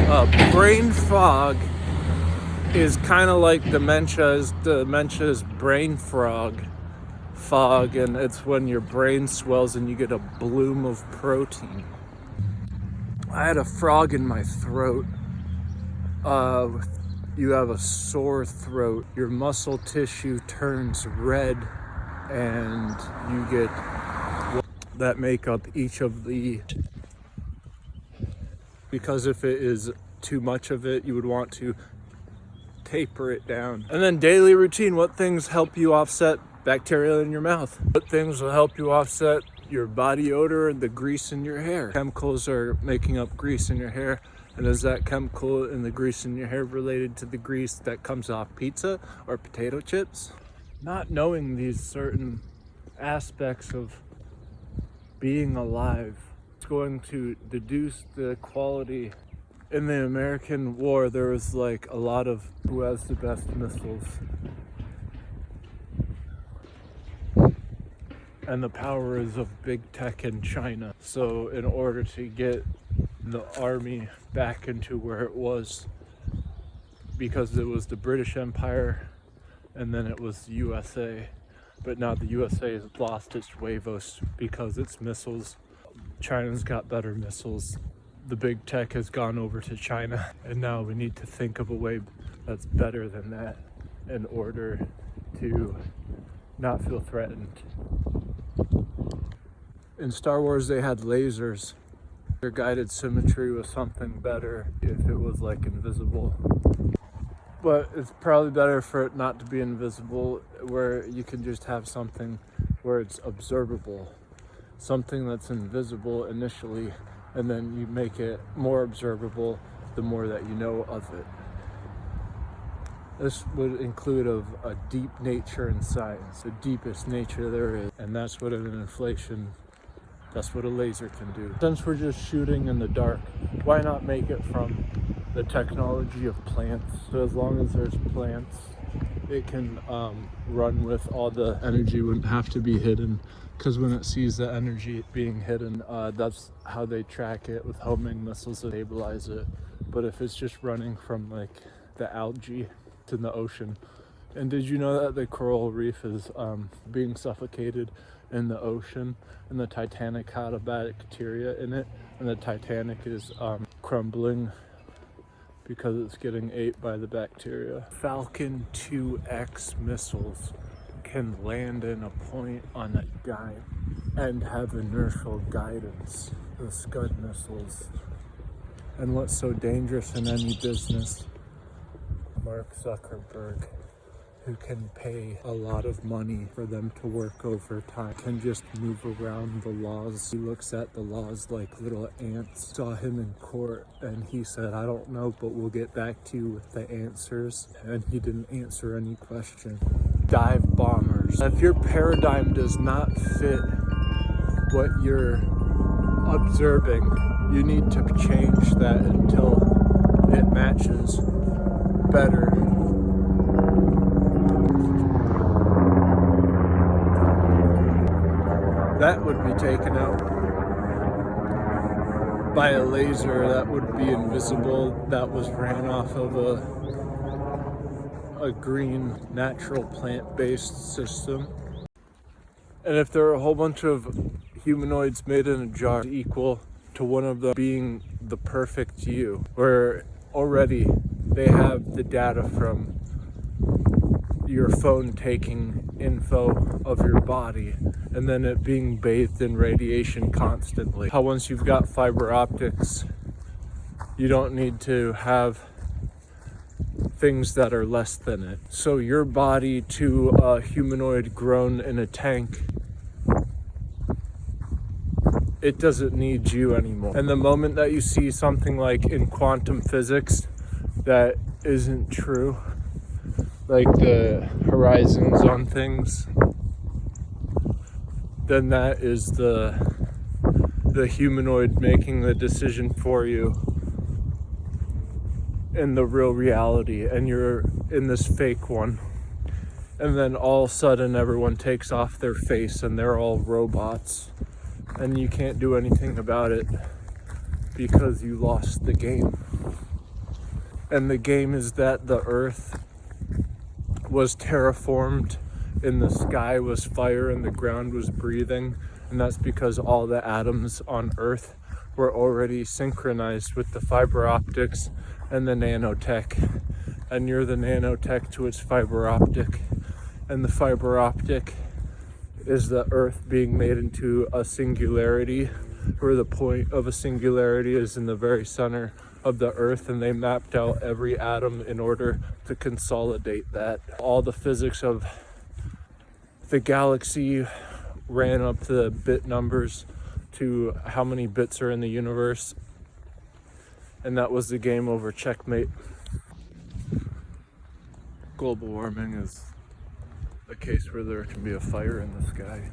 Brain fog is kind of like dementia's brain fog, and it's when your brain swells and you get a bloom of protein. I had a frog in my throat. You have a sore throat, your muscle tissue turns red, and you get that make up each of the, because if it is too much of it, you would want to taper it down. And then daily routine, what things help you offset bacteria in your mouth? What things will help you offset your body odor and the grease in your hair? Chemicals are making up grease in your hair. And is that chemical in the grease in your hair related to the grease that comes off pizza or potato chips? Not knowing these certain aspects of being alive, it's going to deduce the quality. In the American war, there was like a lot of who has the best missiles. And the power is of big tech in China. So in order to get the army back into where it was, because it was the British Empire and then it was the USA, but now the USA has lost its huevos because its missiles, China's got better missiles. The big tech has gone over to China, and now we need to think of a way that's better than that in order to not feel threatened. In Star Wars, they had lasers. Their guided symmetry was something better if it was like invisible. But it's probably better for it not to be invisible, where you can just have something where it's observable. Something that's invisible initially, and then you make it more observable the more that you know of it. This would include a deep nature in science, the deepest nature there is, and that's what that's what a laser can do. Since we're just shooting in the dark, why not make it from the technology of plants? So as long as there's plants, it can run with all the energy, wouldn't have to be hidden, because when it sees the energy being hidden, that's how they track it with homing missiles to stabilize it. But if it's just running from like the algae in the ocean, and did you know that the coral reef is being suffocated in the ocean, and the Titanic had a bacteria in it, and the Titanic is crumbling because it's getting ate by the bacteria. Falcon 2X missiles can land in a point on a guide and have inertial guidance. The Scud missiles. And what's so dangerous in any business? Mark Zuckerberg, who can pay a lot of money for them to work overtime, can just move around the laws. He looks at the laws like little ants. Saw him in court and he said, "I don't know, but we'll get back to you with the answers." And he didn't answer any question. Dive bombers. If your paradigm does not fit what you're observing, you need to change that until it matches better. That would be taken out by a laser that would be invisible, that was ran off of a green, natural, plant-based system. And if there are a whole bunch of humanoids made in a jar equal to one of them being the perfect you, where already they have the data from your phone taking info of your body, and then it being bathed in radiation constantly. How once you've got fiber optics, you don't need to have things that are less than it. So your body to a humanoid grown in a tank, it doesn't need you anymore. And the moment that you see something like in quantum physics that isn't true, like the horizons on things, then that is the humanoid making the decision for you in the real reality, and you're in this fake one. And then all of a sudden everyone takes off their face and they're all robots, and you can't do anything about it because you lost the game. And the game is that the earth was terraformed and the sky was fire and the ground was breathing. And that's because all the atoms on earth were already synchronized with the fiber optics and the nanotech. And you're the nanotech to its fiber optic. And the fiber optic is the earth being made into a singularity, where the point of a singularity is in the very center of the earth, and they mapped out every atom in order to consolidate that. All the physics of the galaxy ran up the bit numbers to how many bits are in the universe, and that was the game over. Checkmate. Global warming is a case where there can be a fire in the sky.